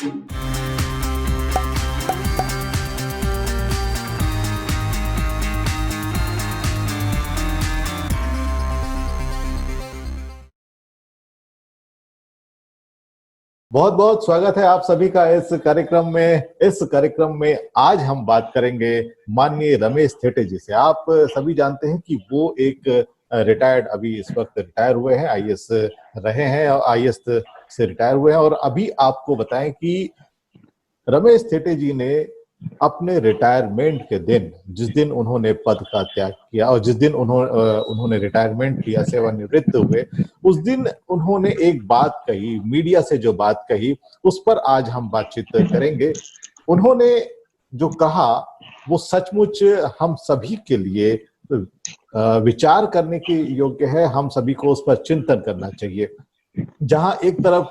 बहुत बहुत स्वागत है आप सभी का इस कार्यक्रम में आज हम बात करेंगे माननीय रमेश थेटे जी से। आप सभी जानते हैं कि वो एक रिटायर्ड, अभी इस वक्त रिटायर हुए हैं, आईएएस रहे हैं और आईएएस से रिटायर हुए हैं। और अभी आपको बताएं कि रमेश थेटे जी ने अपने रिटायरमेंट के दिन, जिस दिन उन्होंने पद का त्याग किया और जिस दिन उन्होंने रिटायरमेंट किया, सेवानिवृत्त हुए, उस दिन उन्होंने एक बात कही, मीडिया से जो बात कही उस पर आज हम बातचीत करेंगे। उन्होंने जो कहा वो सचमुच हम सभी के लिए विचार करने के योग्य है। हम सभी को उस पर चिंतन करना चाहिए। जहां एक तरफ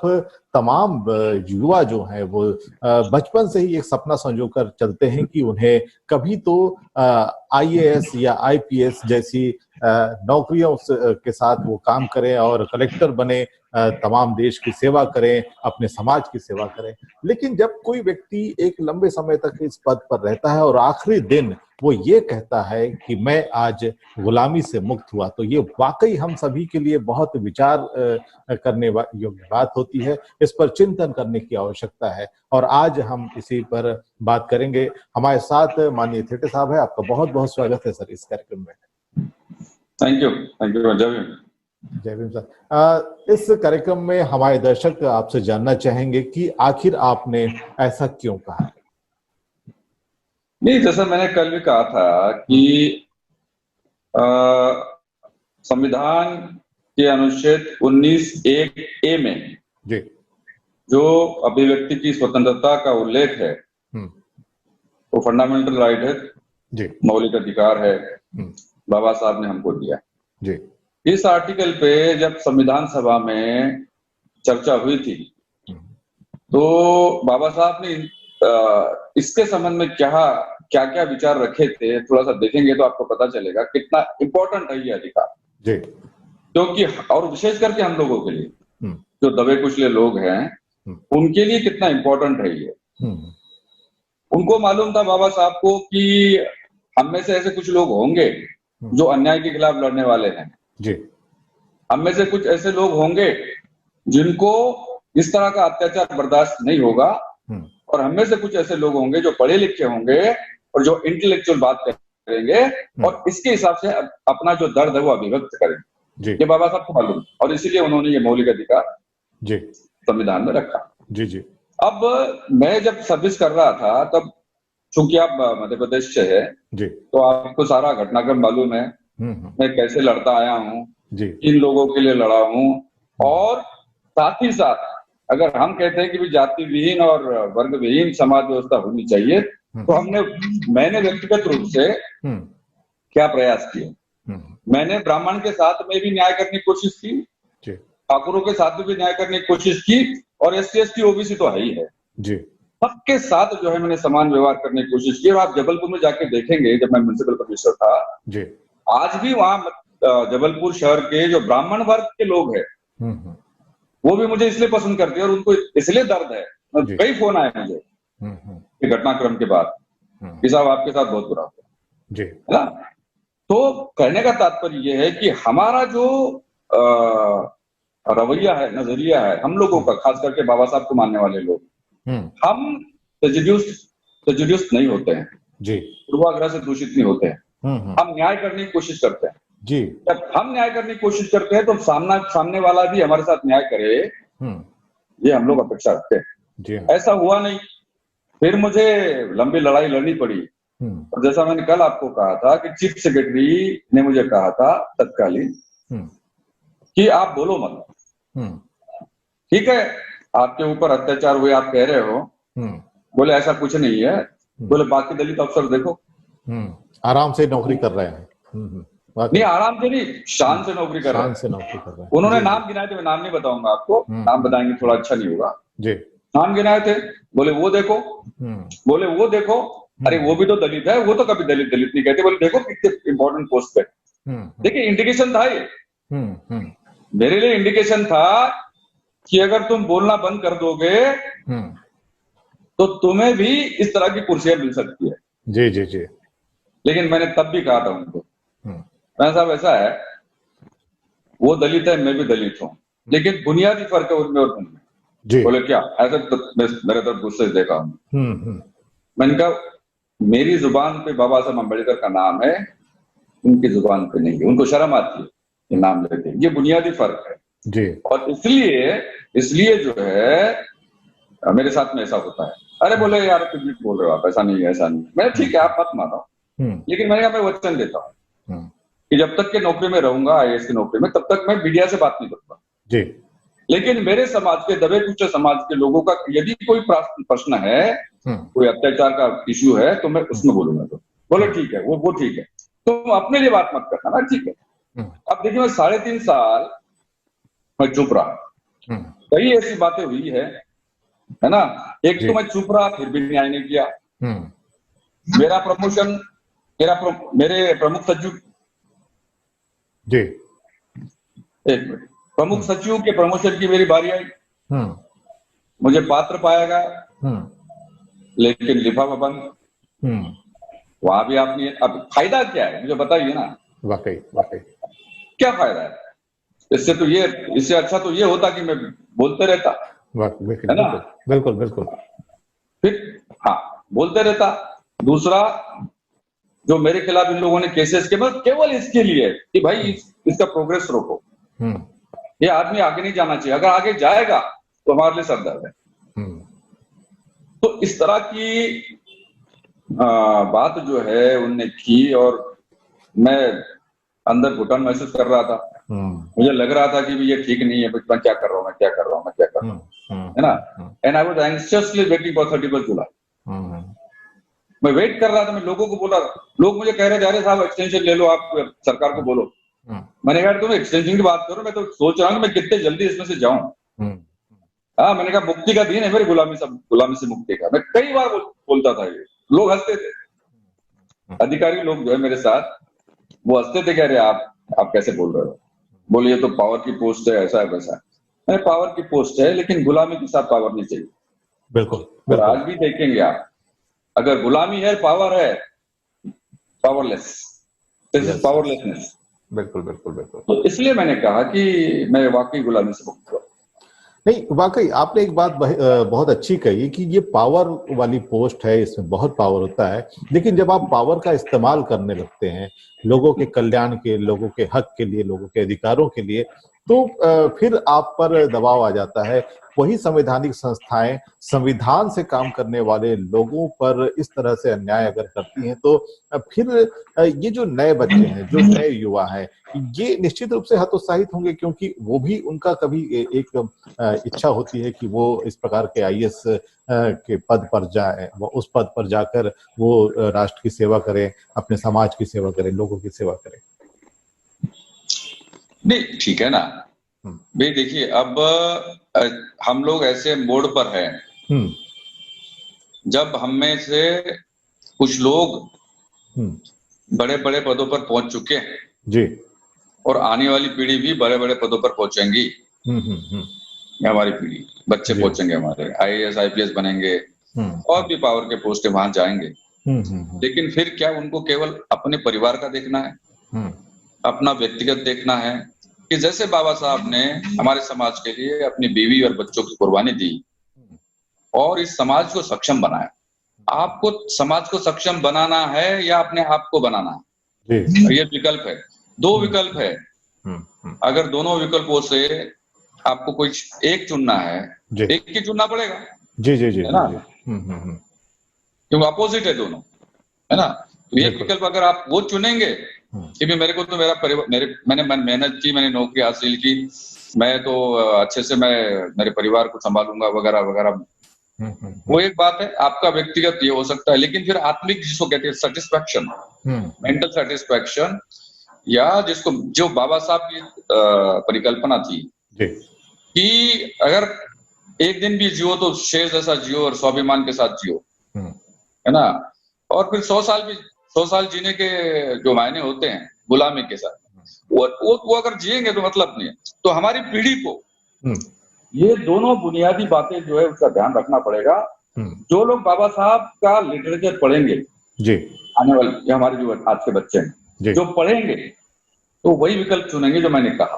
तमाम युवा जो हैं वो बचपन से ही एक सपना संजोकर चलते हैं कि उन्हें कभी तो आईएएस या आईपीएस जैसी नौकरियों के साथ वो काम करें और कलेक्टर बने, तमाम देश की सेवा करें, अपने समाज की सेवा करें। लेकिन जब कोई व्यक्ति एक लंबे समय तक इस पद पर रहता है और आखिरी दिन वो ये कहता है कि मैं आज गुलामी से मुक्त हुआ, तो ये वाकई हम सभी के लिए बहुत विचार करने योग्य बात होती है। इस पर चिंतन करने की आवश्यकता है और आज हम इसी पर बात करेंगे। हमारे साथ माननीय थेटे साहब है। आपका बहुत बहुत स्वागत है सर इस कार्यक्रम में। थैंक यू जय भीम सर। इस कार्यक्रम में हमारे दर्शक आपसे जानना चाहेंगे कि आखिर आपने ऐसा क्यों कहा? नहीं, जैसा मैंने कल भी कहा था कि संविधान के अनुच्छेद 19(1)(a) में जी जो अभिव्यक्ति की स्वतंत्रता का उल्लेख है वो फंडामेंटल राइट है जी, मौलिक अधिकार है, बाबा साहब ने हमको दिया जी। इस आर्टिकल पे जब संविधान सभा में चर्चा हुई थी तो बाबा साहब ने इसके संबंध में क्या क्या विचार रखे थे, थोड़ा सा देखेंगे तो आपको पता चलेगा कितना इम्पोर्टेंट है ये अधिकार जी। क्योंकि और विशेष करके हम लोगों के लिए जो दबे कुचले लोग हैं उनके लिए कितना इम्पोर्टेंट है ये। उनको मालूम था बाबा साहब को कि हम में से ऐसे कुछ लोग होंगे जो अन्याय के खिलाफ लड़ने वाले हैं जी। हम में से कुछ ऐसे लोग होंगे जिनको इस तरह का अत्याचार बर्दाश्त नहीं होगा और हम में से कुछ ऐसे लोग होंगे जो पढ़े लिखे होंगे और जो इंटेलेक्चुअल बात करेंगे और इसके हिसाब से अपना जो दर्द है वो अभिव्यक्त करेंगे। ये बाबा साहब को मालूम और इसीलिए उन्होंने ये मौलिक अधिकार जी संविधान में रखा। जी जी। अब मैं जब सर्विस कर रहा था तब चूंकि आप मध्य प्रदेश से है जी, तो आपको सारा घटनाक्रम मालूम है, मैं कैसे लड़ता आया हूँ, किन लोगों के लिए लड़ा हूँ और साथ ही साथ अगर हम कहते हैं कि जाति विहीन और वर्ग विहीन समाज व्यवस्था होनी चाहिए तो मैंने व्यक्तिगत रूप से क्या प्रयास किए। मैंने ब्राह्मण के साथ में भी न्याय करने की कोशिश की, ठाकुरों के साथ में भी न्याय करने की कोशिश की और SC ST OBC तो है ही है जी, सबके साथ जो है मैंने समान व्यवहार करने की कोशिश की। और आप जबलपुर में जाके देखेंगे, जब मैं म्युनिसिपल कमिश्नर था जी, आज भी वहां जबलपुर शहर के जो ब्राह्मण वर्ग के लोग हैं वो भी मुझे इसलिए पसंद करते हैं और उनको इसलिए दर्द है। कई फोन आए मुझे घटनाक्रम के बाद कि साहब आपके साथ बहुत बुरा हुआ जी, है ना। तो कहने का तात्पर्य यह है कि हमारा जो रवैया है, नजरिया है हम लोगों का, खास करके बाबा साहब को मानने वाले लोग, हम प्रेजुडियूस्ड नहीं होते हैं जी, पूर्वाग्रह से दूषित नहीं होते हैं। हम न्याय करने की कोशिश करते हैं जी। जब हम न्याय करने की कोशिश करते हैं तो सामने वाला भी हमारे साथ न्याय करे, ये हम लोग अपेक्षा रखते हैं जी। ऐसा हुआ नहीं, फिर मुझे लंबी लड़ाई लड़नी पड़ी। और जैसा मैंने कल आपको कहा था कि चीफ सेक्रेटरी ने मुझे कहा था तत्कालीन कि आप बोलो मत, ठीक है आपके ऊपर अत्याचार हुए आप कह रहे हो, बोले ऐसा कुछ नहीं है, बोले बाकी दलित अफसर देखो आराम से नौकरी कर रहे हैं। नहीं आराम से नहीं, शान से नौकरी कर रहे हैं। उन्होंने नाम गिनाए थे, मैं नाम नहीं बताऊंगा आपको, नाम बताएंगे थोड़ा अच्छा नहीं होगा जी। नाम गिनाए थे, बोले वो देखो, बोले वो देखो, अरे वो भी तो दलित है, वो तो कभी दलित नहीं कहते, बोले देखो कितने इंपॉर्टेंट पोस्ट पे। देखिए इंडिकेशन था ये, मेरे लिए इंडिकेशन था कि अगर तुम बोलना बंद कर दोगे तो तुम्हें भी इस तरह की कुर्सियां मिल सकती है। जी जी जी। लेकिन मैंने तब भी कहा था उनको, मैं साहब ऐसा है, वो दलित है, मैं भी दलित हूँ, लेकिन बुनियादी फर्क है उनमें और तुममें। बोले क्या? ऐसा तो मेरे तरफ गुस्से से देखा उन्होंने। मैंने कहा मेरी जुबान पे बाबा साहब अम्बेडकर का नाम है, उनकी जुबान पे नहीं है, उनको शर्म आती है ये नाम लेते हैं, ये बुनियादी फर्क है जी। और इसलिए जो है मेरे साथ में ऐसा होता है। अरे बोले यार कुछ भी बोल रहे हो आप, ऐसा नहीं है, ऐसा नहीं। मैं ठीक है, आप मत मानो, लेकिन मैंने कहा मैं वचन देता हूँ कि जब तक के नौकरी में रहूंगा, IAS की नौकरी में, तब तक मैं मीडिया से बात नहीं करूंगा जी। लेकिन मेरे समाज के, दबे कुचले समाज के लोगों का यदि कोई प्रश्न है, कोई अत्याचार का इश्यू है, तो मैं उसमें बोलूंगा। तो बोलो ठीक है, वो ठीक है, तुम अपने लिए बात मत करना ना, ठीक है। अब देखिए मैं 3.5 साल मैं चुप रहा, कई ऐसी बातें हुई है ना। एक तो मैं चुप रहा, फिर भी न्याय नहीं किया। मेरा प्रमोशन, मेरे प्रमुख सचिव जी, एक मिनट, प्रमुख सचिव के प्रमोशन की मेरी बारी आई, मुझे पात्र पाया गया, लेकिन लिफाफा बंद। वहां भी आपने, अब फायदा क्या है मुझे बताइए ना। वाकई क्या फायदा है इससे? तो ये, इससे अच्छा तो ये होता कि मैं बोलते रहता, है ना। बिल्कुल बिल्कुल। फिर हाँ, बोलते रहता। दूसरा, जो मेरे खिलाफ इन लोगों ने केसेस के, बस केवल इसके लिए कि भाई इसका प्रोग्रेस रोको, ये आदमी आगे नहीं जाना चाहिए, अगर आगे जाएगा तो हमारे लिए सरदर्द है। तो इस तरह की बात जो है उनने की और मैं अंदर घुटन महसूस कर रहा था। मुझे लग रहा था कि ये ठीक नहीं है, मैं क्या कर रहा हूँ, मैं क्या कर रहा हूँ, है ना। And I was anxiously waiting for 31 July. मैं वेट कर रहा था, मैं लोगों को बोला, लोग मुझे कह रहे थे अरे साहब एक्सटेंशन ले लो, आप सरकार को बोलो। मैंने कहा तुम एक्सटेंशन की बात करो, मैं तो सोच रहा हूँ कि मैं कितने जल्दी इसमें से जाऊं। हाँ, मैंने कहा मुक्ति का दिन है मेरी, गुलामी से मुक्ति का। मैं कई बार बोलता था ये, लोग हंसते थे, अधिकारी लोग जो है मेरे साथ, वो हंसते थे, कह रहे आप कैसे बोल रहे हो, बोले ये तो पावर की पोस्ट है, ऐसा है वैसा है। पावर की पोस्ट है, लेकिन गुलामी के साथ पावर नहीं चाहिए। बिल्कुल। और आज भी देखेंगे आप, अगर गुलामी है, पावर है, पावरलेस, दिस इज पावरलेसनेस। बिल्कुल बिल्कुल बिल्कुल। तो इसलिए मैंने कहा कि मैं वाकई गुलामी से मुक्त हुआ। नहीं, वाकई आपने एक बात बहुत अच्छी कही कि ये पावर वाली पोस्ट है, इसमें बहुत पावर होता है, लेकिन जब आप पावर का इस्तेमाल करने लगते हैं लोगों के कल्याण के, लोगों के हक के लिए, लोगों के अधिकारों के लिए, तो फिर आप पर दबाव आ जाता है। वही संवैधानिक संस्थाएं संविधान से काम करने वाले लोगों पर इस तरह से अन्याय अगर करती हैं, तो फिर ये जो नए बच्चे हैं, जो नए युवा हैं, ये निश्चित रूप से हतोत्साहित होंगे, क्योंकि वो भी, उनका कभी एक इच्छा होती है कि वो इस प्रकार के IAS के पद पर जाए, वो उस पद पर जाकर वो राष्ट्र की सेवा करें, अपने समाज की सेवा करें, लोगों की सेवा करें। नहीं, ठीक है ना भाई। देखिए, अब हम लोग ऐसे मोड़ पर हैं जब हम में से कुछ लोग बड़े बड़े पदों पर पहुंच चुके हैं जी, और आने वाली पीढ़ी भी बड़े बड़े पदों पर पहुंचेंगी। हमारी पीढ़ी, बच्चे पहुंचेंगे हमारे, IAS IPS बनेंगे, और भी पावर के पोस्ट वहां जाएंगे। लेकिन फिर क्या उनको केवल अपने परिवार का देखना है, अपना व्यक्तिगत देखना है, कि जैसे बाबा साहब ने हमारे समाज के लिए अपनी बीवी और बच्चों की कुर्बानी दी और इस समाज को सक्षम बनाया। आपको समाज को सक्षम बनाना है या अपने आप को बनाना है, ये विकल्प है, दो विकल्प है। अगर दोनों विकल्पों से आपको कोई एक चुनना है, एक ही चुनना पड़ेगा। जी जी जी, है ना। क्योंकि अपोजिट है दोनों, है ना। तो एक विकल्प अगर आप वो चुनेंगे कि भी मेरे को तो मेरा परिवार, मैंने मेहनत की, मैंने नौकरी हासिल की, मैं तो अच्छे से मैं मेरे परिवार को संभालूंगा वगैरह वगैरह, वो एक बात है, आपका व्यक्तिगत ये हो सकता है। लेकिन फिर आत्मिक, जिसको कहते हैं सेटिस्फैक्शन, मेंटल सेटिस्फैक्शन, या जिसको, जो बाबा साहब की परिकल्पना थी कि अगर एक दिन भी जियो तो शेर जैसा जियो और स्वाभिमान के साथ जियो, है ना। और फिर 100 साल जीने के जो मायने होते हैं गुलामी के साथ, वो अगर जिएंगे तो मतलब नहीं है। तो हमारी पीढ़ी को ये दोनों बुनियादी बातें जो है उसका ध्यान रखना पड़ेगा, जो लोग बाबा साहब का लिटरेचर पढ़ेंगे जी, आने वाले हमारे जो आज के बच्चे हैं जो पढ़ेंगे तो वही विकल्प चुनेंगे जो मैंने कहा।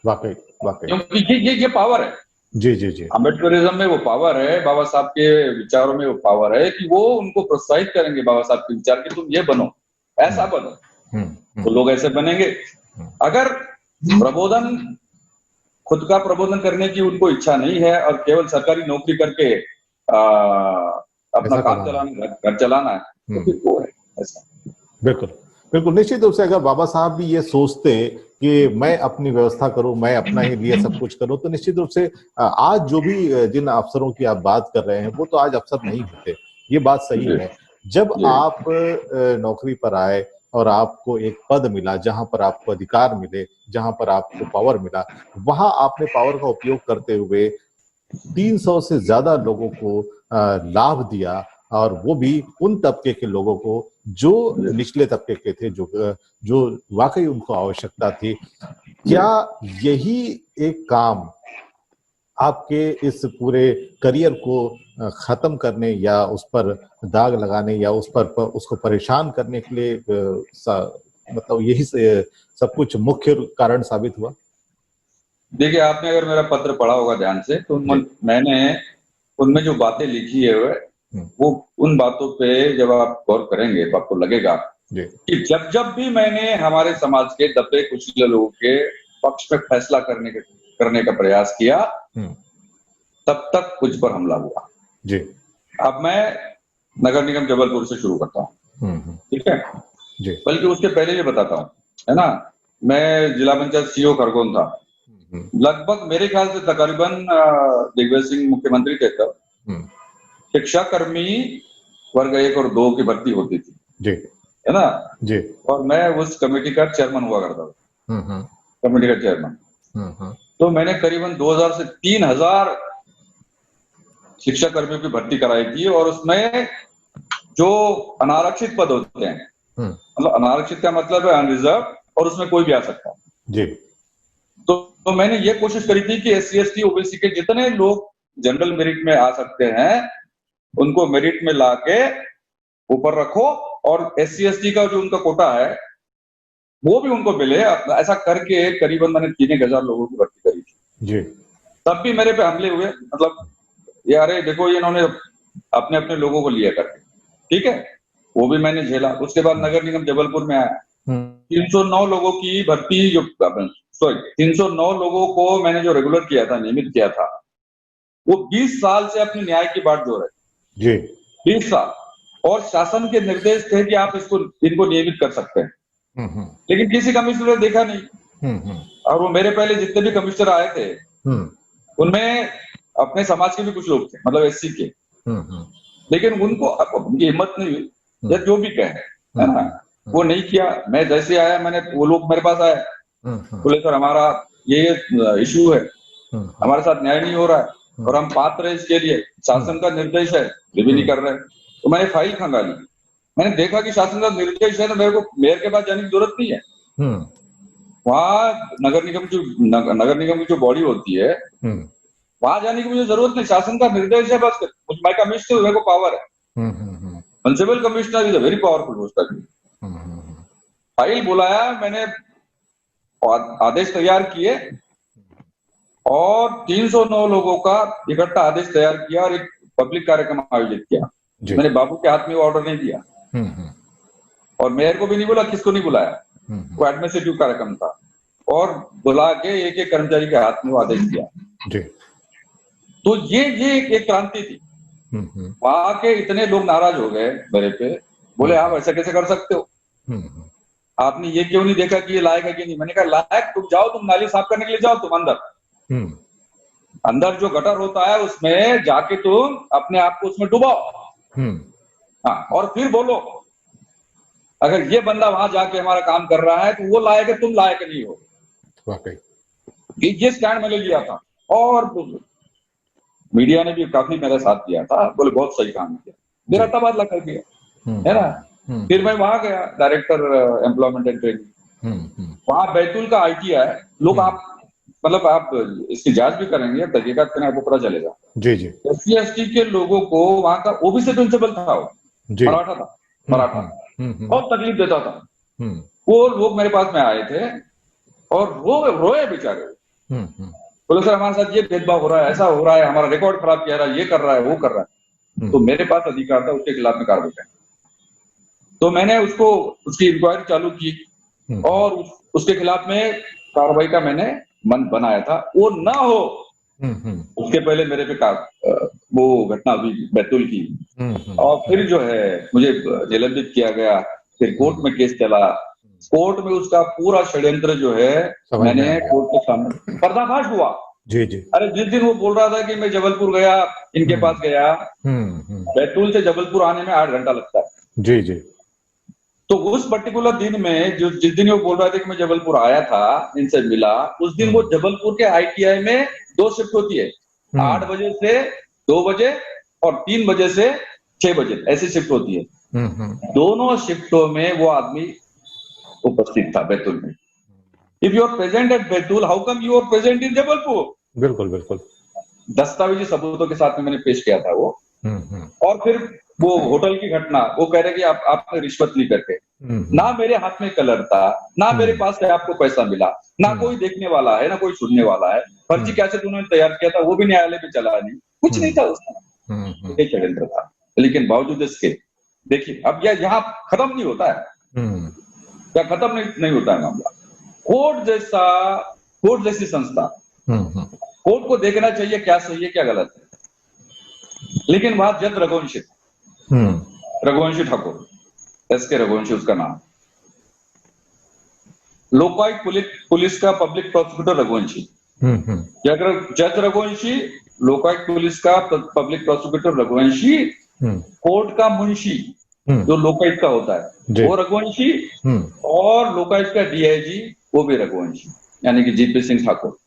वाकई वाकई, क्योंकि ये पावर है। जी जी जी, अम्बेडकरिज्म में वो पावर है, बाबा साहब के विचारों में वो पावर है कि वो उनको प्रोत्साहित करेंगे बाबा साहब के विचार की, तुम ये बनो, ऐसा बनो, तो लोग ऐसे बनेंगे। अगर प्रबोधन, खुद का प्रबोधन करने की उनको इच्छा नहीं है और केवल सरकारी नौकरी करके अपना काम चलाना, घर चलाना है, तो फिर वो है ऐसा। बिल्कुल बिल्कुल, निश्चित रूप से अगर बाबा साहब भी ये सोचते कि मैं अपनी व्यवस्था करूं, मैं अपना ही लिए सब कुछ करूं, तो निश्चित रूप से आज जो भी जिन अफसरों की आप बात कर रहे हैं वो तो आज अफसर नहीं होते, ये बात सही है। जब आप नौकरी पर आए और आपको एक पद मिला, जहां पर आपको अधिकार मिले, जहां पर आपको पावर मिला, वहां आपने पावर का उपयोग करते हुए 300 से ज्यादा लोगों को लाभ दिया, और वो भी उन तबके के लोगों को जो निचले तबके के थे, जो वाकई उनको आवश्यकता थी। क्या यही एक काम आपके इस पूरे करियर को खत्म करने या उस पर दाग लगाने या उसको परेशान करने के लिए मतलब यही सब कुछ मुख्य कारण साबित हुआ? देखिए, आपने अगर मेरा पत्र पढ़ा होगा ध्यान से तो मैंने उनमें जो बातें लिखी है वो उन बातों पे जब आप गौर करेंगे तो आपको लगेगा कि जब जब भी मैंने हमारे समाज के दबे कुचले लोगों के पक्ष में फैसला करने का प्रयास किया, तब तक मुझ पर हमला हुआ। जी। अब मैं नगर निगम जबलपुर से शुरू करता हूँ, ठीक है जी। बल्कि उसके पहले ये बताता हूँ, है ना, मैं जिला पंचायत सीओ खरगोन था। लगभग मेरे ख्याल से तकरीबन दिग्विजय सिंह मुख्यमंत्री थे तब, शिक्षा कर्मी वर्ग 1 और 2 की भर्ती होती थी जी, है ना जी, और मैं उस कमेटी का चेयरमैन हुआ करता था, कमेटी का चेयरमैन। तो मैंने करीबन 2000 से 3000 शिक्षा कर्मियों की भर्ती कराई थी, और उसमें जो अनारक्षित पद होते हैं, मतलब अनारक्षित का मतलब है अनरिजर्व, और उसमें कोई भी आ सकता है जी। तो मैंने ये कोशिश करी थी कि SC ST OBC के जितने लोग जनरल मेरिट में आ सकते हैं उनको मेरिट में लाके ऊपर रखो, और SC ST का जो उनका कोटा है वो भी उनको मिले। ऐसा करके करीबन मैंने 3000 लोगों की भर्ती करी थी जी। तब भी मेरे पे हमले हुए, मतलब ये अरे देखो ये इन्होंने अपने अपने लोगों को लिया करके, ठीक है, वो भी मैंने झेला। उसके बाद नगर निगम जबलपुर में आया, 309 लोगों की भर्ती, जो 309 लोगों को मैंने जो रेगुलर किया था, नियमित किया था, वो 20 साल से अपने न्याय की बाट जोड़ रहे जी, 20 साल, और शासन के निर्देश थे कि आप इनको नियमित कर सकते हैं, लेकिन किसी कमिश्नर ने देखा नहीं। और वो मेरे पहले जितने भी कमिश्नर आए थे उनमें अपने समाज के भी कुछ लोग थे, मतलब SC के, लेकिन उनकी हिम्मत नहीं हुई, या जो भी कहे, है ना, वो नहीं किया। मैं जैसे आया, मैंने, वो लोग मेरे पास आए, बोले सर हमारा ये इशू है, हमारे साथ न्याय नहीं हो रहा है और हम पात्र है इसके लिए, शासन का निर्देश है, ये भी नहीं कर रहे। तो मैंने फाइल खंगाली, मैंने देखा कि शासन का निर्देश है तो मेरे को मेयर के पास जाने की जरूरत नहीं है। वहाँ नगर निगम की जो बॉडी होती है वहां जाने की मुझे जरूरत नहीं, शासन का निर्देश है, बस मैं कमिश्नर, मेरे को पावर है। Municipal commissioner is a very powerful post. File बुलाया, मैंने आदेश तैयार किए और 309 लोगों का इकट्ठा आदेश तैयार किया और एक पब्लिक कार्यक्रम आयोजित किया। मैंने बाबू के हाथ में वो ऑर्डर नहीं दिया और मेयर को भी नहीं बोला, किसको नहीं बुलाया, वो एडमिनिस्ट्रेटिव कार्यक्रम था, और बुला के एक एक कर्मचारी के हाथ में वो आदेश दिया। तो ये एक क्रांति थी। वहां के इतने लोग नाराज हो गए मेरे पे, बोले आप ऐसा कैसे कर सकते हो, आपने ये क्यों नहीं देखा कि ये लायक है कि नहीं। मैंने कहा लायक तुम जाओ, तुम नाली साफ करने के लिए जाओ, तुम अंदर जो गटर होता है उसमें जाके तुम अपने आप को उसमें डुबाओ, हाँ, और फिर बोलो अगर ये बंदा वहां जाके हमारा काम कर रहा है तो वो लायक है, तुम लायक नहीं हो। वाकई ये स्टैंड मैंने लिया था, और मीडिया ने भी काफी मेरा साथ दिया था, बोले बहुत सही काम किया, मेरा तबादला कर दिया, है ना। फिर मैं वहां गया, डायरेक्टर एम्प्लॉयमेंट एंड ट्रेनिंग, वहां बैतूल का ITI है, लोग आप मतलब आप इसकी जांच भी करेंगे, तहकीकात करें, आपको पता चलेगा। जी जी। SC/ST के लोगों को वहां का ओबीसी प्रिंसिपल था, वो मराठा था, मराठा बहुत तकलीफ देता था। वो लोग मेरे पास में आए थे और रोए बेचारे। बोले सर हमारे साथ ये भेदभाव हो रहा है, ऐसा हो रहा है, हमारा रिकॉर्ड खराब किया रहा है, ये कर रहा है, वो कर रहा है। तो मेरे पास अधिकार था उसके खिलाफ में कार्रवाई करने। तो मैंने उसकी इंक्वायरी चालू की और उसके खिलाफ में कार्रवाई का मैंने मन बनाया था। वो ना हो उसके पहले मेरे पे वो घटना हुई बैतूल की, और फिर जो है मुझे निलंबित किया गया, फिर कोर्ट में केस चला, कोर्ट में उसका पूरा षड्यंत्र जो है मैंने कोर्ट के सामने पर्दाफाश हुआ। जी जी। अरे जिस दिन वो बोल रहा था कि मैं जबलपुर गया, इनके पास गया, बैतूल से जबलपुर आने में 8 घंटा लगता है। जी जी। तो उस पर्टिकुलर दिन में जिस दिन वो बोल रहा था कि मैं जबलपुर आया था, इनसे मिला, उस दिन वो जबलपुर के ITI में 2 शिफ्ट होती है, 8 बजे से 2 बजे और 3 बजे से 6 बजे, ऐसी शिफ्ट होती है। दोनों शिफ्टों में वो आदमी उपस्थित था बैतूल में। If you are present at Betul, how come you are present in Jabalpur? बिल्कुल बिल्कुल। दस्तावेजी सबूतों के साथ में मैंने पेश किया था वो। और फिर वो होटल की घटना, वो कह रहे कि आपने रिश्वत ली करके, ना मेरे हाथ में कलर था, ना मेरे पास से आपको पैसा मिला, ना कोई देखने वाला है, ना कोई सुनने वाला है, फर्जी कैसे उन्होंने तैयार किया था वो भी न्यायालय में चला नहीं, कुछ नहीं था उसमें, ये षड्यंत्र था। लेकिन बावजूद इसके देखिए अब यह यहाँ खत्म नहीं होता है, या खत्म नहीं होता है मामला। कोर्ट जैसी संस्था, कोर्ट को देखना चाहिए क्या सही है क्या गलत है। लेकिन वहां जज रघुवंशी ठाकुर, SK रघुवंशी उसका नाम, लोकायुक्त पुलिस का पब्लिक प्रोसिक्यूटर रघुवंशी, जज रघुवंशी, लोकायुक्त पुलिस का पब्लिक प्रोसिक्यूटर रघुवंशी, कोर्ट का मुंशी जो लोकायुक्त का होता है वो रघुवंशी, और लोकायुक्त का DIG वो भी रघुवंशी, यानी कि GP सिंह ठाकुर।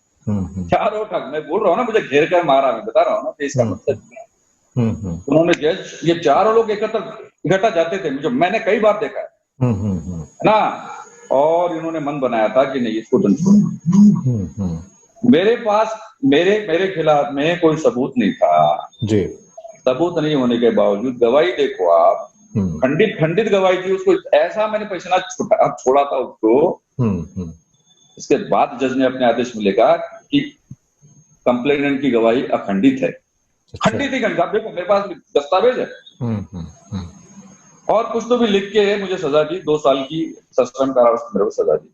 चारों ठग, मैं बोल रहा हूँ ना, मुझे घेर कर मारा, मैं बता रहा हूँ ना, तो इसका मतलब उन्होंने जज, ये चारों लोग इकट्ठा जाते थे, मुझे मैंने कई बार देखा है ना, और इन्होंने मन बनाया था कि नहीं इसको तो छोड़ो। मेरे पास मेरे खिलाफ में कोई सबूत नहीं था जी। सबूत नहीं होने के बावजूद गवाही देखो आप, खंडित गवाही थी, उसको ऐसा मैंने पसीना छोड़ा था उसको। इसके बाद जज ने अपने आदेश में लिखा कि कंप्लेनेंट की गवाही अखंडित है। खंडित ही खंडित, आप देखो मेरे पास दस्तावेज है। और कुछ तो भी लिख के मुझे सजा दी, 2 साल की सस्पेंड कारावास मेरे को सजा दी।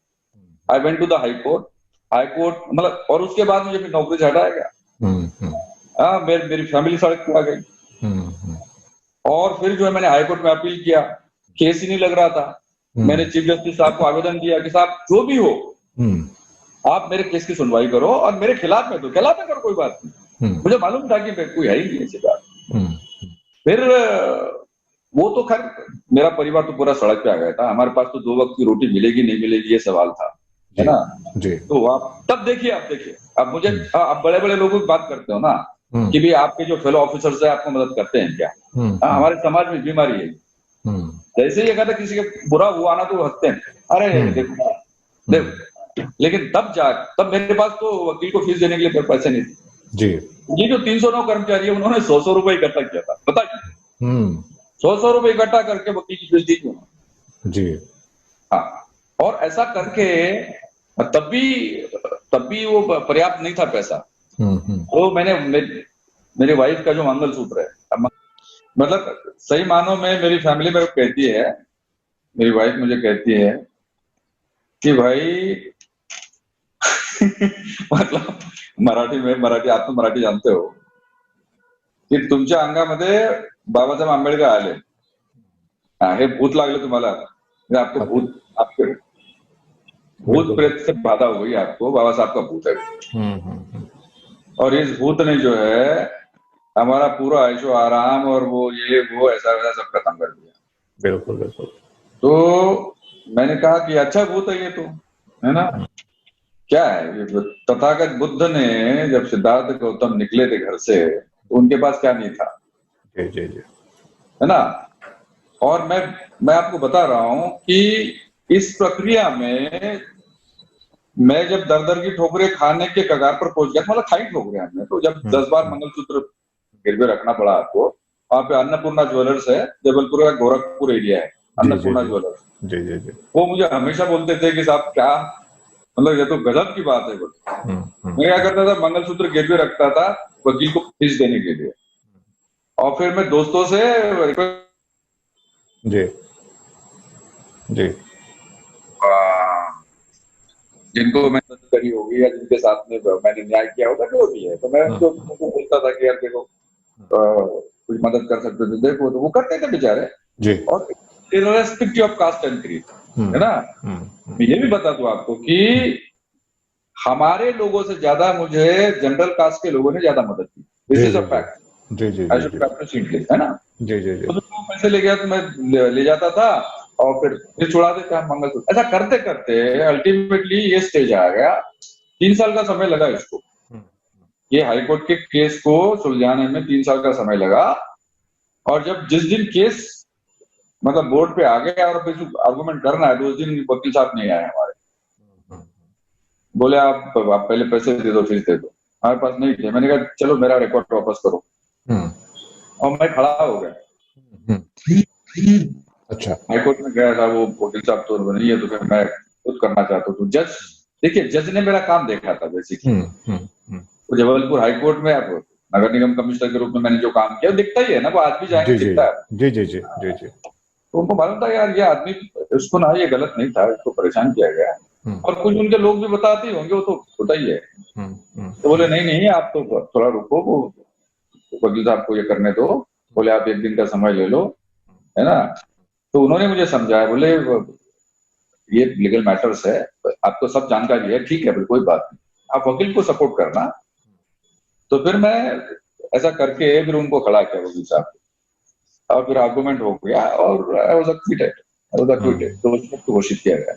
I went to the high court मतलब, और उसके बाद मुझे फिर नौकरी से हटाया गया। मेरी फैमिली सड़क पे आ गई। और फिर जो है मैंने हाई कोर्ट में अपील किया, केस ही नहीं लग रहा था। मैंने चीफ जस्टिस साहब को आवेदन दिया कि साहब जो भी हो आप मेरे केस की सुनवाई करो, और मेरे खिलाफ में तो खिलाफ में करो, कोई बात नहीं। मुझे मालूम था कि कोई है ही नहीं ऐसी बात। फिर वो तो खैर मेरा परिवार तो पूरा सड़क पे आ गया था, हमारे पास तो 2 वक्त की रोटी मिलेगी नहीं मिलेगी ये सवाल था, है ना जी। तो आप तब देखिए, अब मुझे आप बड़े बड़े लोगों की बात करते हो ना कि भी आपके जो फेलो ऑफिसर्स है आपको मदद करते हैं क्या? हमारे समाज में बीमारी है, जैसे ही अगर किसी के बुरा हुआ ना तो हंसते हैं, अरे देखो। लेकिन तब मेरे पास तो वकील को फीस देने के लिए पैसे नहीं थे जी। ये जो 309 कर्मचारी है उन्होंने 100 रुपए इकट्ठा किया था, बताइए 100 रुपए इकट्ठा करके वकील की फीस दी थी जी। हाँ, और ऐसा करके तब भी वो पर्याप्त नहीं था पैसा। तो मैंने मेरी वाइफ का जो मंगलसूत्र है, मतलब सही मानों में मेरी फैमिली में कहती है, मेरी वाइफ मुझे कहती है कि भाई मतलब मराठी आप तो मराठी जानते हो की तुमच्या अंगामध्ये बाबासाहेब आंबेडकर आले, हे भूत लागले तुम्हाला, आपको भूत प्रेत से बाधा हो गई, आपको बाबा साहब का भूत है। और इस भूत ने जो है हमारा पूरा ऐशो आराम और वो ये वो ऐसा वैसा सब खत्म कर दिया। बिल्कुल बिल्कुल। तो मैंने कहा कि अच्छा भूत है ये तो, है ना, क्या है? तथागत बुद्ध ने जब सिद्धार्थ गौतम निकले थे घर से तो उनके पास क्या नहीं था, जी जी जी, है ना। और मैं आपको बता रहा हूं कि इस प्रक्रिया में मैं जब दर की ठोकरें खाने के कगार पर पहुंच गया, मतलब खाई ठोकरें हमने, तो जब 10 बार मंगलसूत्र गिरवे रखना पड़ा आपको। वहाँ पे अन्नपूर्णा ज्वेलर्स है, जबलपुर का गोरखपुर एरिया है, अन्नपूर्णा ज्वेलर्स। जी जी जी। वो मुझे हमेशा बोलते थे कि साहब क्या मतलब ये तो गजब की बात है। मैं क्या करता था, मंगलसूत्र गिरवे रखता था वकील को फीस देने के लिए, और फिर मैं दोस्तों से जी जी जिनको मैंने मदद करी होगी या जिनके साथ में मैंने न्याय किया होगा, जो भी है, तो मैं उनको बोलता था कि यार देखो कुछ मदद कर सकते थे, देखो, तो वो करते थे बेचारे। जी। और irrespective of caste and creed, है ना। मैं ये भी बता दूं आपको कि हमारे लोगों से ज्यादा मुझे जनरल कास्ट के लोगों ने ज्यादा मदद की। This is a fact. जी जी आई शुड अप्रिशिएट दिस, है ना। जी जी जी। तो पैसे ले गया तो मैं ले जाता था और फिर छुड़ा देता मंगलसूत्र। ऐसा करते करते अल्टीमेटली ये स्टेज आ गया। 3 साल का समय लगा इसको, ये हाईकोर्ट के केस को सुलझाने में 3 साल का समय लगा। और जब जिस दिन केस मतलब बोर्ड पे आ गया और फिर आर्गुमेंट करना है, तो उस दिन वकील साहब नहीं आए हमारे। बोले आप पहले पैसे दे दो, फीस दे दो। हमारे पास नहीं थे। मैंने कहा चलो मेरा रिकॉर्ड वापस करो, और मैं खड़ा हो गया। अच्छा। हाईकोर्ट में गया था, वो वकील साहब तो नहीं है, तो फिर मैं खुद करना चाहता हूँ। जज, देखिए जज ने मेरा काम देखा था बेसिकली। तो जबलपुर हाईकोर्ट में अब नगर निगम कमिश्नर के रूप में मैंने जो काम किया दिखता ही है ना, वो आज भी जाएंगे दिखता है। जी जी जी जी जी। तो उनको मालूम था यार ये आदमी, इसको ना ये गलत नहीं था, इसको परेशान किया गया। और कुछ उनके लोग भी बताते ही होंगे, वो तो होता ही है। तो बोले नहीं नहीं आप तो थोड़ा रुको, वो वकील साहब को ये करने दो। बोले आप 1 दिन का समय ले लो, है ना। तो उन्होंने मुझे समझाया, बोले ये लीगल मैटर्स है, आपको सब जानकारी है, ठीक है, बोले कोई बात नहीं, आप वकील को सपोर्ट करना। तो फिर मैं ऐसा करके फिर उनको खड़ा किया वकील साहब, और फिर आर्गुमेंट हो गया और आई वाज एक्विटेड, तो उसको घोषित किया गया।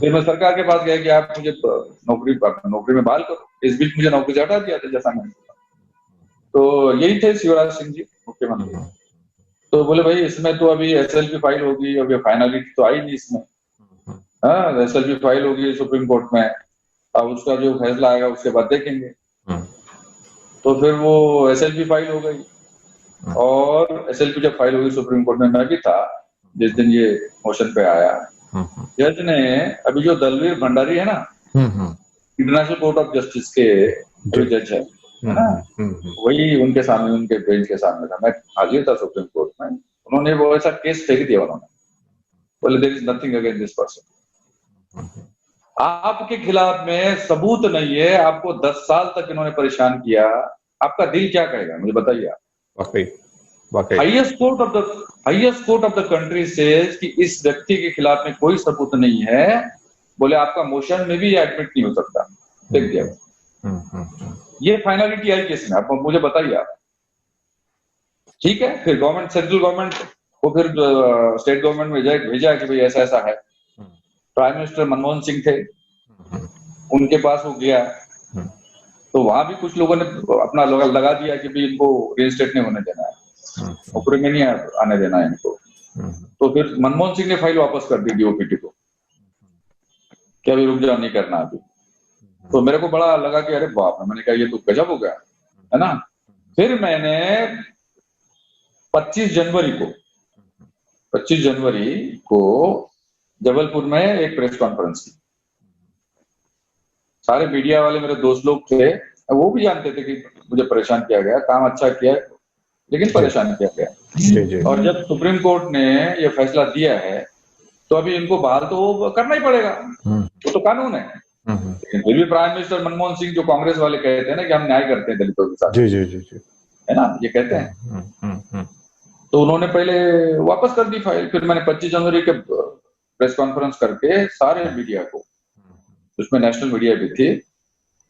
फिर मैं सरकार के पास गया कि आप मुझे नौकरी में बहाल करो। इस बीच मुझे नौकरी से हटा दिया था, जैसा मैंने। तो यही थे शिवराज सिंह जी मुख्यमंत्री। तो बोले भाई इसमें तो अभी एसएलपी फाइल होगी, अभी फाइनलिटी तो आई नहीं इसमें। हाँ, एसएलपी फाइल होगी सुप्रीम कोर्ट में, अब उसका जो फैसला आएगा उसके बाद देखेंगे। तो फिर वो एसएलपी फाइल हो गई, और एसएलपी जब फाइल होगी सुप्रीम कोर्ट में, मैं भी था जिस दिन ये मोशन पे आया। जज ने, अभी जो दलवीर भंडारी है ना, इंटरनेशनल कोर्ट ऑफ जस्टिस के जो जज है ना, वही उनके सामने, उनके बेंच के सामने था। मैं हाजिर था सुप्रीम कोर्ट में। उन्होंने वो ऐसा केस फेंक दिया, उन्होंने बोले there is nothing against this person. आपके खिलाफ में सबूत नहीं है, आपको 10 साल तक इन्होंने परेशान किया, आपका दिल क्या कहेगा मुझे बताइए आप। वाकई वाकई highest court of the country says कि इस व्यक्ति के खिलाफ में कोई सबूत नहीं है, बोले आपका मोशन में भी एडमिट नहीं हो सकता। देख दिया। ये फाइनलिटी आई केस में, आप मुझे बताइए आप। ठीक है, फिर गवर्नमेंट, सेंट्रल गवर्नमेंट को फिर स्टेट गवर्नमेंट में भेजा कि भाई ऐसा ऐसा है। प्राइम मिनिस्टर मनमोहन सिंह थे, उनके पास वो गया, तो वहां भी कुछ लोगों ने अपना लगा दिया कि भाई इनको रिइंस्टेट नहीं होने देना है, नौकरी में नहीं आने देना है इनको। तो फिर मनमोहन सिंह ने फाइल वापस कर दी डीओपीटी को, क्या अभी रुक जाओ, नहीं करना अभी। तो मेरे को बड़ा लगा कि अरे बाप रे, मैंने कहा ये तो गजब हो गया, है ना। फिर मैंने 25 जनवरी को जबलपुर में एक प्रेस कॉन्फ्रेंस की। सारे मीडिया वाले मेरे दोस्त लोग थे, वो भी जानते थे कि मुझे परेशान किया गया, काम अच्छा किया लेकिन परेशान किया गया। और जब सुप्रीम कोर्ट ने ये फैसला दिया है, तो अभी इनको बहाल तो करना ही पड़ेगा, वो तो कानून है। लेकिन फिर भी प्राइम मिनिस्टर मनमोहन सिंह, जो कांग्रेस वाले कहते हैं ना कि हम न्याय करते हैं दलितों के साथ, जी जी जी जी, है ना, ये कहते हैं। तो उन्होंने पहले वापस कर दी फाइल। फिर मैंने 25 जनवरी के प्रेस कॉन्फ्रेंस करके सारे मीडिया को, उसमें नेशनल मीडिया भी थी,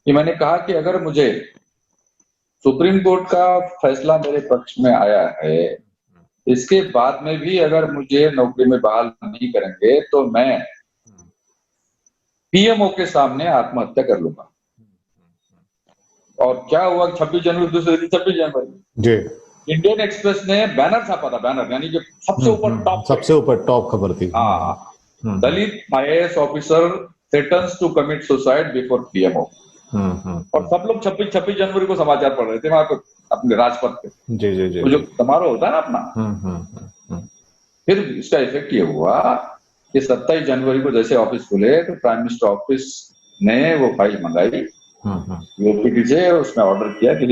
कि मैंने कहा कि अगर मुझे सुप्रीम कोर्ट का फैसला मेरे पक्ष में आया है, इसके बाद में भी अगर मुझे नौकरी में बहाल नहीं करेंगे, तो मैं पीएमओ के सामने आत्महत्या कर लूंगा। और क्या हुआ, 26 जनवरी, दूसरे दिन 26 जनवरी जी, इंडियन एक्सप्रेस ने बैनर छापा था, बैनर यानी कि सबसे ऊपर टॉप खबर थी। हाँ, Dalit IAS officer threatens to commit suicide before PMO. और सब लोग 26 जनवरी को समाचार पढ़ रहे थे। वहां पे अपने राजपथ पे। जी जी जी, तो जो समारोह होता है ना अपना, फिर इसका इफेक्ट ये हुआ कि 27 जनवरी को जैसे ऑफिस खुले तो प्राइम मिनिस्टर ऑफिस ने वो फाइल मंगाई यूपीटी से, उसमें ऑर्डर किया कि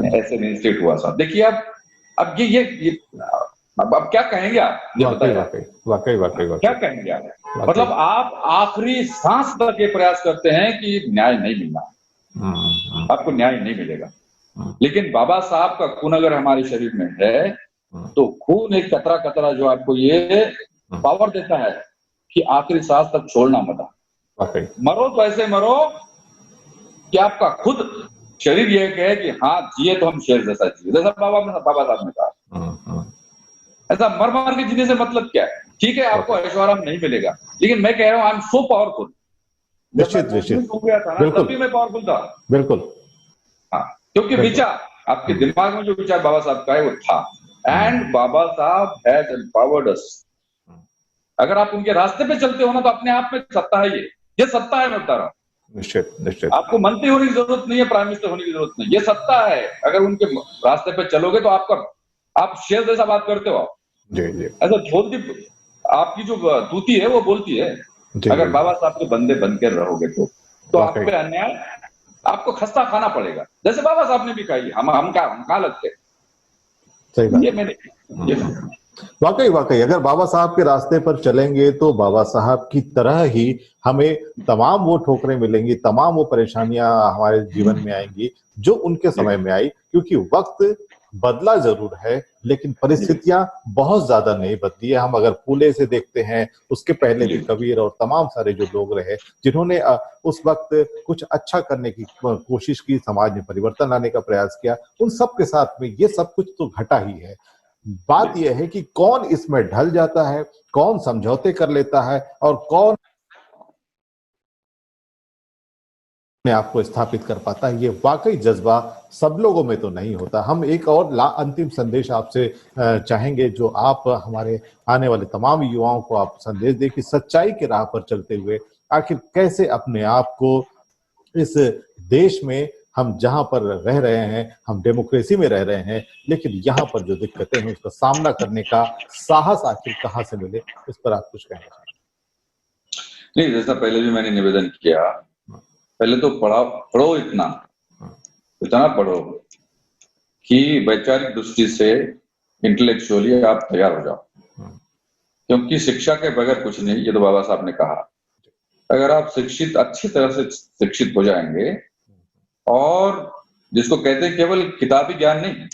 ऐसे रिस्टेट हुआ साहब। देखिए अब ये अब क्या कहेंगे आप, ये बताइए। वाकई क्या कहेंगे आप? मतलब आप आखिरी सांस तक ये प्रयास करते हैं कि न्याय नहीं मिलना, आपको न्याय नहीं मिलेगा। लेकिन बाबा साहब का खून अगर हमारे शरीर में है तो खून एक कतरा कतरा जो आपको ये पावर देता है कि आखिरी सांस तक छोड़ना मत। मरो तो ऐसे मरो कि आपका खुद शरीर ये कहे कि हाँ जिए तो हम शेर जैसा जिए, जैसा बाबा साहब ने कहा। ऐसा मर मार के जीने से मतलब क्या है? ठीक है आपको ऐशोआराम नहीं मिलेगा, लेकिन मैं कह रहा हूं आई एम सो पावरफुल। निश्चित हो गया था ना, तब भी मैं पावरफुल था। बिल्कुल। हाँ, क्योंकि विचार आपके दिमाग में जो विचार बाबा साहब का है वो था, एंड बाबा साहब हैज एम्पावर्ड अस। अगर आप उनके रास्ते पे चलते हो ना तो अपने आप में सत्ता है, ये सत्ता है। मैं बता रहा हूँ, निश्चित आपको मंत्री होने की जरूरत नहीं है, प्राइम मिनिस्टर होने की जरूरत नहीं, ये सत्ता है। अगर उनके रास्ते पे चलोगे तो आप शेर जैसा बात करते हो। जी जी, ऐसा बोलती आपकी जो दूती है वो बोलती है। अगर बाबा साहब के बंदे बनकर रहोगे तो आप पे अन्याय, आपको खस्ता खाना पड़ेगा, जैसे बाबा साहब ने भी कही। हम कहाँ लगते। सही बात। ये मैंने वाकई अगर बाबा साहब के रास्ते पर चलेंगे तो बाबा साहब की तरह ही हमें तमाम वो ठोकरें मिलेंगी, तमाम वो परेशानियां हमारे जीवन में आएंगी जो उनके समय में आई। क्योंकि वक्त बदला जरूर है लेकिन परिस्थितियां बहुत ज्यादा नहीं बदली है। हम अगर फूले से देखते हैं, उसके पहले भी कबीर और तमाम सारे जो लोग रहे जिन्होंने उस वक्त कुछ अच्छा करने की कोशिश की, समाज में परिवर्तन लाने का प्रयास किया, उन सब के साथ में ये सब कुछ तो घटा ही है। बात यह है कि कौन इसमें ढल जाता है, कौन समझौते कर लेता है और कौन अपने आप को स्थापित कर पाता है। ये वाकई जज्बा सब लोगों में तो नहीं होता। हम एक और अंतिम संदेश आपसे चाहेंगे, जो आप हमारे आने वाले तमाम युवाओं को आप संदेश दें कि सच्चाई के राह पर चलते हुए आखिर कैसे अपने आप को इस देश में, हम जहां पर रह रहे हैं, हम डेमोक्रेसी में रह रहे हैं, लेकिन यहाँ पर जो दिक्कतें हैं उसका सामना करने का साहस आखिर कहाँ से मिले, इस पर आप कुछ कहना चाहेंगे? नहीं, जैसा पहले भी मैंने निवेदन किया, पहले तो पढ़ो इतना पढ़ो कि वैचारिक दृष्टि से इंटेलेक्चुअली आप तैयार हो जाओ, क्योंकि शिक्षा के बगैर कुछ नहीं। ये तो बाबा साहब ने कहा। अगर आप अच्छी तरह से शिक्षित हो जाएंगे, और जिसको कहते हैं केवल किताबी ज्ञान नहीं,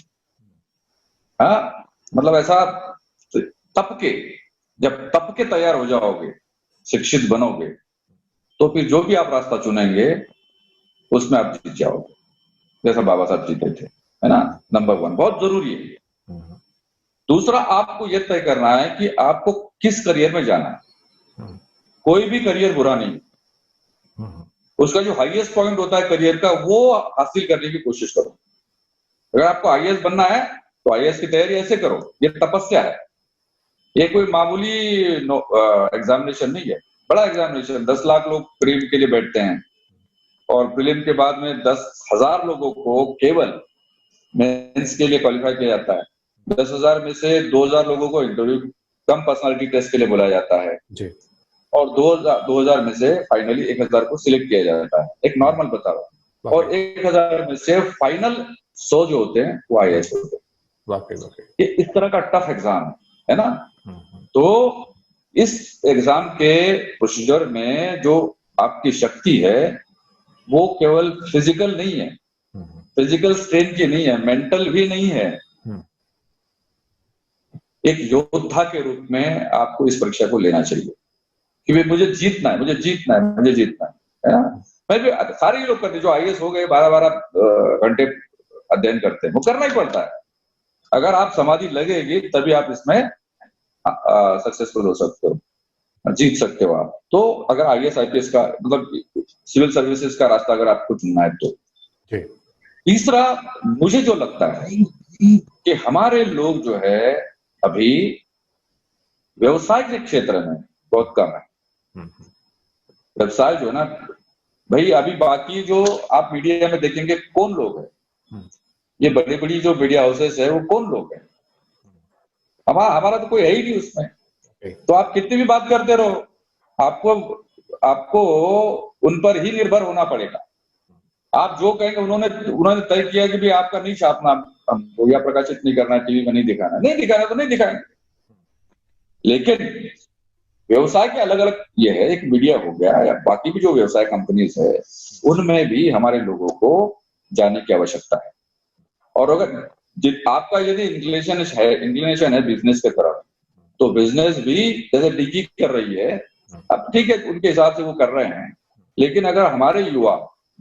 हाँ, मतलब ऐसा जब तप के तैयार हो जाओगे, शिक्षित बनोगे, तो फिर जो भी आप रास्ता चुनेंगे उसमें आप जीत जाओगे, जैसा बाबा साहब जीते थे, है ना। नंबर 1 बहुत जरूरी है। दूसरा, आपको यह तय करना है कि आपको किस करियर में जाना है। कोई भी करियर बुरा नहीं, उसका जो हाईएस्ट पॉइंट होता है करियर का, वो हासिल करने की कोशिश करो। अगर आपको आईएएस बनना है तो आईएएस की तैयारी ऐसे करो, ये तपस्या है। ये कोई मामूली एग्जामिनेशन नहीं है, बड़ा एग्जामिनेशन। 10 लाख लोग प्रीलिम के लिए बैठते हैं, और प्रीलिम के बाद में 10,000 लोगों को केवल मेंस के लिए क्वालिफाई किया जाता है। 10,000 में से 2,000 लोगों को इंटरव्यू कम पर्सनालिटी टेस्ट के लिए बुलाया जाता है जी। और 2000 में से फाइनली 1000 को सिलेक्ट किया जाता है, एक नॉर्मल बताओ। और 1000 में से फाइनल 100 जो होते हैं वो आईएएस होते हैं। ये इस तरह का टफ एग्जाम है ना। तो इस एग्जाम के प्रोसीजर में जो आपकी शक्ति है वो केवल फिजिकल नहीं है, फिजिकल स्ट्रेन की नहीं है, मेंटल भी नहीं है। एक योद्धा के रूप में आपको इस परीक्षा को लेना चाहिए कि मुझे जीतना है, मुझे जीतना है, मुझे जीतना है ना। मैं भी सारे लोग करते जो आईएएस हो गए 12-12 घंटे अध्ययन करते हैं, वो करना ही पड़ता है। अगर आप समाधि लगेगी तभी आप इसमें सक्सेसफुल हो सकते हो, जीत सकते हो आप। तो अगर आईएएस आईपीएस का मतलब सिविल सर्विसेज का रास्ता अगर आपको चुनना है तो। तीसरा, मुझे जो लगता है कि हमारे लोग जो है अभी व्यवसाय के क्षेत्र में बहुत कम है। व्यवसाय जो है ना भाई, अभी बाकी जो आप मीडिया में देखेंगे कौन लोग है, ये बड़ी बड़ी जो मीडिया हाउसेस है वो कौन लोग हैं? हमारा तो कोई है ही नहीं उसमें। तो आप कितनी भी बात करते रहो, आपको आपको उन पर ही निर्भर होना पड़ेगा। आप जो कहेंगे, उन्होंने तय किया कि भी आपका नहीं छापना हमको, या प्रकाशित नहीं करना, टीवी में नहीं दिखाना, नहीं दिखाना तो नहीं दिखाएंगे। लेकिन व्यवसाय के अलग अलग ये है, एक मीडिया हो गया या बाकी भी जो व्यवसाय कंपनीज है, उनमें भी हमारे लोगों को जाने की आवश्यकता है। और अगर आपका यदि इंक्लिनेशन है बिजनेस की तरफ, तो बिजनेस भी जैसे डिगी कर रही है, अब ठीक है उनके हिसाब से वो कर रहे हैं, लेकिन अगर हमारे युवा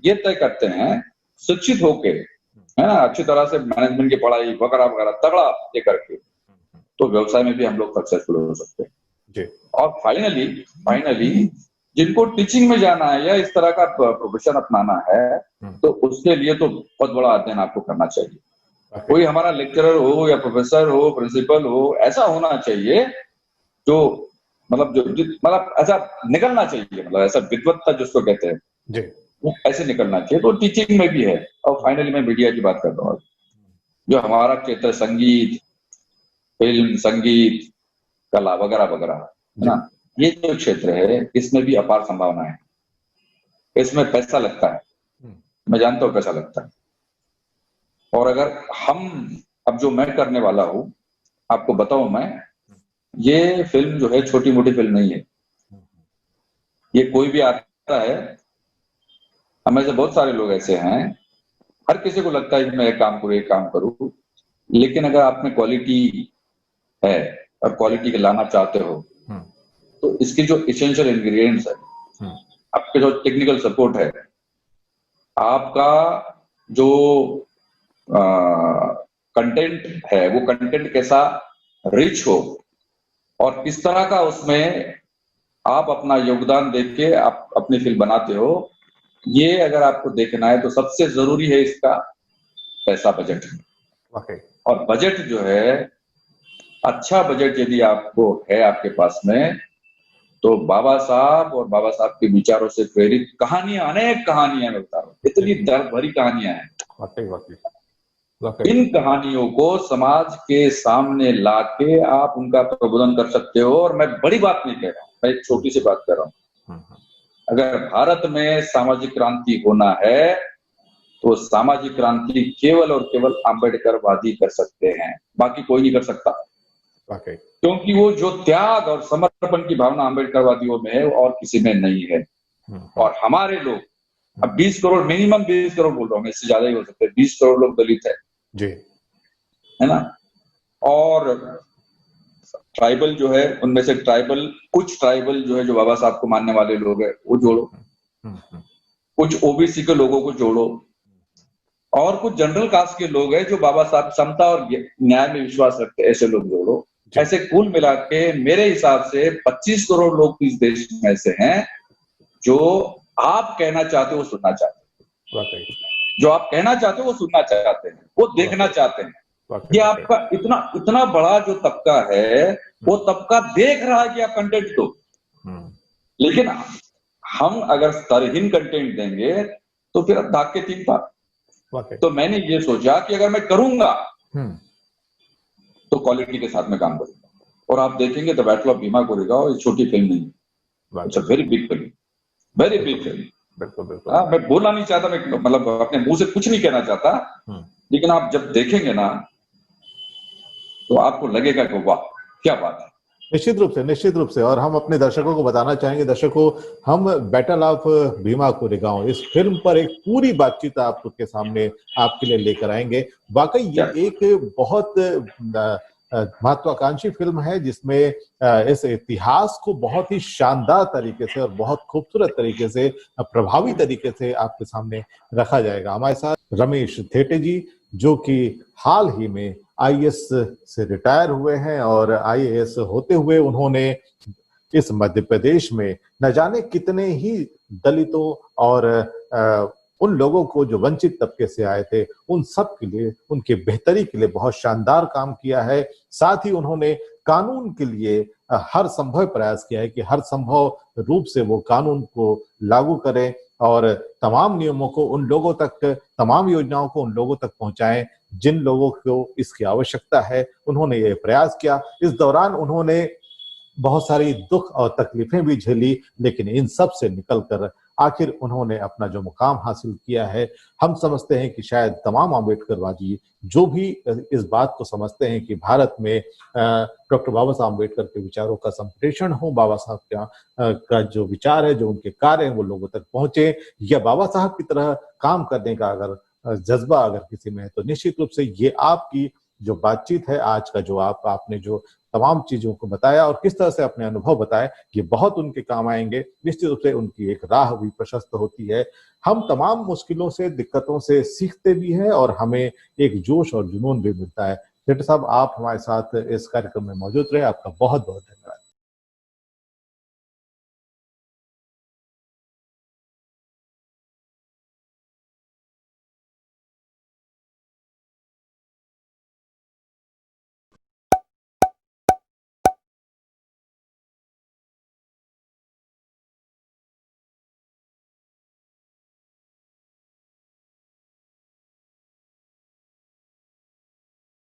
ये तय करते हैं शिक्षित होके, है ना, अच्छी तरह से मैनेजमेंट की पढ़ाई वगैरह वगैरह तगड़ा ये करके, तो व्यवसाय में भी हम लोग सक्सेसफुल हो सकते हैं। और फाइनली जिनको टीचिंग में जाना है या इस तरह का प्रोफेशन अपनाना है, तो उसके लिए तो बहुत बड़ा अध्ययन आपको करना चाहिए। कोई हमारा लेक्चरर हो या प्रोफेसर हो, प्रिंसिपल हो, ऐसा होना चाहिए जो मतलब ऐसा निकलना चाहिए, मतलब ऐसा विद्वत्ता जिसको कहते हैं जी, वो ऐसे निकलना चाहिए। तो टीचिंग में भी है। और फाइनली मैं मीडिया की बात करता हूँ, जो हमारा क्षेत्र संगीत, फिल्म, संगीत, कला वगैरह वगैरह, है ना, ये जो क्षेत्र है इसमें भी अपार संभावना है। इसमें पैसा लगता है, मैं जानता हूँ पैसा लगता है। और अगर हम अब जो मैं करने वाला हूँ आपको बताऊं, मैं ये फिल्म जो है छोटी मोटी फिल्म नहीं है। ये कोई भी आता है, हमें से बहुत सारे लोग ऐसे हैं, हर किसी को लगता है कि मैं एक काम करूं, लेकिन अगर आप में क्वालिटी है और क्वालिटी के लाना चाहते हो, तो इसकी जो इसेंशियल इंग्रेडिएंट्स है, आपके जो टेक्निकल सपोर्ट है, आपका जो कंटेंट है, वो कंटेंट कैसा रिच हो और किस तरह का उसमें आप अपना योगदान देके आप अपनी फिल्म बनाते हो, ये अगर आपको देखना है तो सबसे जरूरी है इसका पैसा, बजट। और बजट जो है, अच्छा बजट यदि आपको है आपके पास में, तो बाबा साहब और बाबा साहब के विचारों से प्रेरित कहानियां, अनेक कहानियां मैं बता रहा हूँ, इतनी दर्द भरी कहानियां हैं। इन कहानियों को समाज के सामने लाके आप उनका प्रबोधन कर सकते हो। और मैं बड़ी बात नहीं कह रहा हूँ, मैं एक छोटी सी बात कर रहा हूँ। अगर भारत में सामाजिक क्रांति होना है, तो सामाजिक क्रांति केवल और केवल आंबेडकरवादी कर सकते हैं, बाकी कोई नहीं कर सकता। क्योंकि वो जो त्याग और समर्पण की भावना आंबेडकरवादियों में है और किसी में नहीं है। और हमारे लोग, अब 20 करोड़, मिनिमम 20 करोड़ बोल रहा हूँ, इससे ज्यादा ही हो सकते हैं, 20 करोड़ लोग दलित है जी, है ना। और ट्राइबल जो है, उनमें से कुछ ट्राइबल जो है, जो बाबा साहब को मानने वाले लोग हैं, वो जोड़ो, कुछ ओबीसी के लोगों को जोड़ो, और कुछ जनरल कास्ट के लोग हैं जो बाबा साहब समता और न्याय में विश्वास रखते हैं, ऐसे लोग जोड़ो। ऐसे कुल मिला के मेरे हिसाब से 25 करोड़ लोग इस देश में ऐसे हैं जो आप कहना चाहते हो वो सुनना चाहते हैं, जो आप कहना चाहते हो वो सुनना चाहते हैं, वो देखना चाहते हैं। ये आपका इतना बड़ा जो तबका है, वो तबका देख रहा है कि आप कंटेंट दो। लेकिन हम अगर स्तरहीन कंटेंट देंगे तो फिर अब दाग के 3 पार। तो मैंने ये सोचा कि अगर मैं करूंगा तो क्वालिटी के साथ में काम करूंगा। और आप देखेंगे the battle of Bhima Koregaon ये छोटी फिल्म नहीं है, it's a very big film, very big film. बिल्कुल। मैं बोलना नहीं चाहता, मैं मतलब अपने मुंह से कुछ नहीं कहना चाहता, लेकिन आप जब देखेंगे ना तो आपको लगेगा कि वाह क्या बात है। निश्चित रूप से। और हम अपने दर्शकों को बताना चाहेंगे, दर्शकों, हम बैटल ऑफ भीमा कोरेगांव इस फिल्म पर एक पूरी बातचीत आपके सामने आपके लिए लेकर आएंगे। वाकई ये एक बहुत महत्वाकांक्षी फिल्म है, जिसमें इस इतिहास को बहुत ही शानदार तरीके से और बहुत खूबसूरत तरीके से, प्रभावी तरीके से आपके सामने रखा जाएगा। हमारे साथ रमेश थेटे जी, जो कि हाल ही में आईएएस से रिटायर हुए हैं, और आईएएस होते हुए उन्होंने इस मध्य प्रदेश में न जाने कितने ही दलितों और उन लोगों को जो वंचित तबके से आए थे, उन सब के लिए, उनके बेहतरी के लिए बहुत शानदार काम किया है। साथ ही उन्होंने कानून के लिए हर संभव प्रयास किया है कि हर संभव रूप से वो कानून को लागू करें और तमाम नियमों को उन लोगों तक, तमाम योजनाओं को उन लोगों तक पहुंचाएं जिन लोगों को इसकी आवश्यकता है। उन्होंने ये प्रयास किया। इस दौरान उन्होंने बहुत सारी दुख और तकलीफें भी झेली, लेकिन इन सब से निकलकर आखिर उन्होंने अपना जो मुकाम हासिल किया है, हम समझते हैं कि शायद तमाम अम्बेडकरवादी जो भी इस बात को समझते हैं कि भारत में डॉक्टर बाबा साहब अम्बेडकर के विचारों का संप्रेषण हो, बाबा साहब का जो विचार है, जो उनके कार्य हैं, वो लोगों तक पहुंचे, या बाबा साहब की तरह काम करने का अगर जज्बा अगर किसी में है, तो निश्चित रूप से ये आपकी जो बातचीत है, आज का जो आपने जो तमाम चीजों को बताया और किस तरह से अपने अनुभव बताए, ये बहुत उनके काम आएंगे। निश्चित रूप से उनकी एक राह भी प्रशस्त होती है। हम तमाम मुश्किलों से, दिक्कतों से सीखते भी हैं और हमें एक जोश और जुनून भी मिलता है। सेठ साहब, आप हमारे साथ इस कार्यक्रम में मौजूद रहे, आपका बहुत बहुत धन्यवाद।